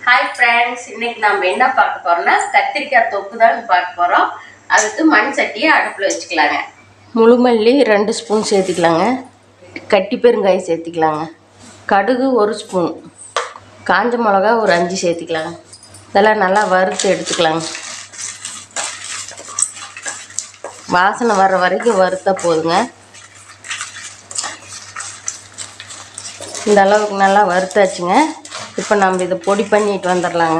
Hi friends, இன்னைக்கு நம்ம என்ன பார்க்க போறோம்னா கத்திரிக்காய் தொக்கு தான் பார்க்க போகிறோம். அதுக்கு மண் சட்டியை அடுப்பில் வச்சுக்கலாங்க. முழுமல்லி 2 ஸ்பூன் சேர்த்துக்கலாங்க. கட்டி பெருங்காயம் சேர்த்துக்கலாங்க. கடுகு 1 ஸ்பூன், காஞ்ச மிளகா ஒரு 5 சேர்த்துக்கலாங்க. இதெல்லாம் நல்லா வறுத்து எடுத்துக்கலாங்க. வாசனை வர்ற வரைக்கும் வறுத்தா போதுங்க. இந்த அளவுக்கு நல்லா வறுத்தாச்சுங்க. இப்போ நம்ம இதை பொடி பண்ணிட்டு வந்துடலாங்க.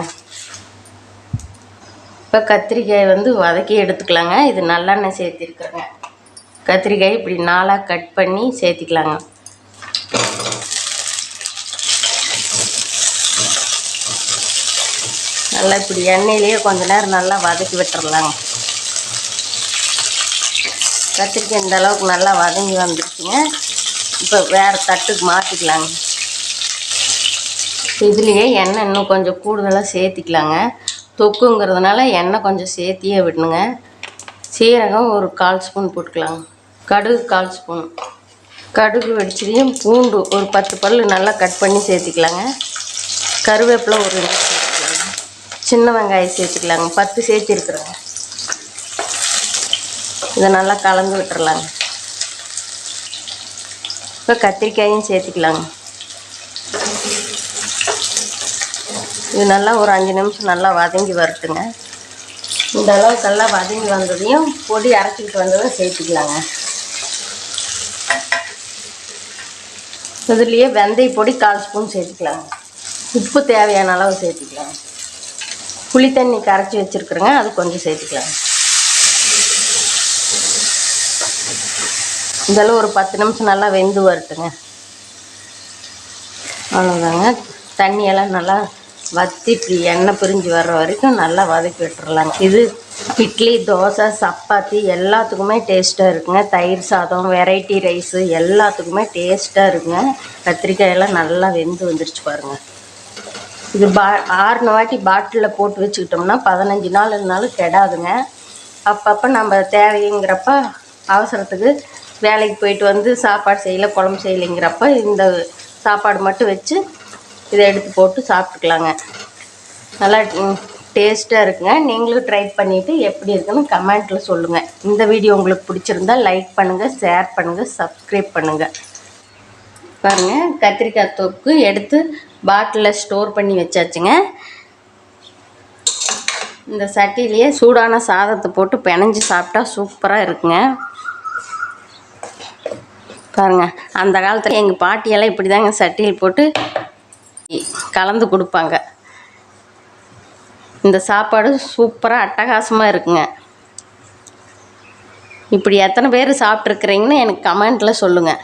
இப்போ கத்திரிக்காய் வதக்கி எடுத்துக்கலாங்க. இது நல்லெண்ணெய் சேர்த்திருக்கிறேங்க. கத்திரிக்காய் இப்படி 4ஆக கட் பண்ணி சேர்த்திக்கலாங்க. நல்லா இப்படி எண்ணெயிலேயே கொஞ்ச நேரம் நல்லா வதக்கி விட்டுறலாங்க. கத்திரிக்காய் இந்த அளவுக்கு நல்லா வதங்கி வந்துருச்சுங்க. இப்போ வேறு தட்டுக்கு மாற்றிக்கலாங்க. இதுலேயே எண்ணெய் இன்னும் கொஞ்சம் கூடுதலாக சேர்த்திக்கலாங்க. தொக்குங்கிறதுனால எண்ணெய் கொஞ்சம் சேர்த்தியே விடணுங்க. சீரகம் ஒரு 1/4 ஸ்பூன் போட்டுக்கலாங்க. கடுகு 1/4 ஸ்பூன். கடுகு வெடிச்சதையும் பூண்டு ஒரு 10 பல் நல்லா கட் பண்ணி சேர்த்திக்கலாங்க. கருவேப்பிலை ஒரு 2 சேர்த்துக்கலாங்க. சின்ன வெங்காயம் சேர்த்துக்கலாங்க. 10 சேர்த்திருக்குறேங்க. இதை நல்லா கலந்து விட்டுறலாங்க. இப்போ கத்திரிக்காயும் சேர்த்துக்கலாங்க. இது நல்லா ஒரு 5 நிமிஷம் நல்லா வதங்கி வரட்டுங்க. இந்த அளவுக்கு நல்லா வதங்கி வந்ததையும் பொடி அரைச்சிக்கிட்டு வந்ததும் சேர்த்துக்கலாங்க. இதுலேயே வெந்தய பொடி 1/4 ஸ்பூன் சேர்த்துக்கலாங்க. உப்பு தேவையான அளவு சேர்த்துக்கலாங்க. புளி தண்ணி கரைச்சி வச்சுருக்குறேங்க, அது கொஞ்சம் சேர்த்துக்கலாங்க. இதெல்லாம் ஒரு 10 நிமிஷம் நல்லா வெந்து வரட்டுங்க. அவ்வளோதாங்க. தண்ணியெல்லாம் நல்லா வற்றி இப்படி எண்ணெய் பிரிஞ்சு வர்ற வரைக்கும் நல்லா வதக்கி விட்டுறலாங்க. இது இட்லி, தோசை, சப்பாத்தி எல்லாத்துக்குமே டேஸ்ட்டாக இருக்குங்க. தயிர் சாதம், வெரைட்டி ரைஸு எல்லாத்துக்குமே டேஸ்ட்டாக இருக்குங்க. கத்திரிக்காயெல்லாம் நல்லா வெந்து வந்துருச்சு பாருங்கள். இது 6 வாட்டி பாட்டிலில் போட்டு வச்சுக்கிட்டோம்னா 15 நாள் இருந்தாலும் கெடாதுங்க. அப்பப்போ நம்ம தேவைங்கிறப்ப அவசரத்துக்கு வேலைக்கு போயிட்டு சாப்பாடு செய்யலை, குழம்பு செய்யலைங்கிறப்ப இந்த சாப்பாடு மட்டும் வச்சு இதை எடுத்து போட்டு சாப்பிட்டுக்கலாங்க. நல்லா டேஸ்ட்டாக இருக்குங்க. நீங்களும் ட்ரை பண்ணிவிட்டு எப்படி இருக்குன்னு கமெண்ட்டில் சொல்லுங்கள். இந்த வீடியோ உங்களுக்கு பிடிச்சிருந்தால் லைக் பண்ணுங்கள், ஷேர் பண்ணுங்கள், சப்ஸ்கிரைப் பண்ணுங்கள். பாருங்கள், கத்திரிக்காய் தொக்கு எடுத்து பாட்டிலில் ஸ்டோர் பண்ணி வச்சாச்சுங்க. இந்த சட்டிலேயே சூடான சாதத்தை போட்டு பிணைஞ்சு சாப்பிட்டா சூப்பராக இருக்குங்க. பாருங்கள், அந்த காலத்தில் எங்கள் பாட்டியெல்லாம் இப்படி தாங்க சட்டியில் போட்டு கலந்து கொடுப்பாங்க. இந்த சாப்பாடு சூப்பராக அட்டகாசமாக இருக்குங்க. இப்படி எத்தனை பேர் சாப்பிட்ருக்குறீங்கன்னு எனக்கு கமெண்ட்டில் சொல்லுங்கள்.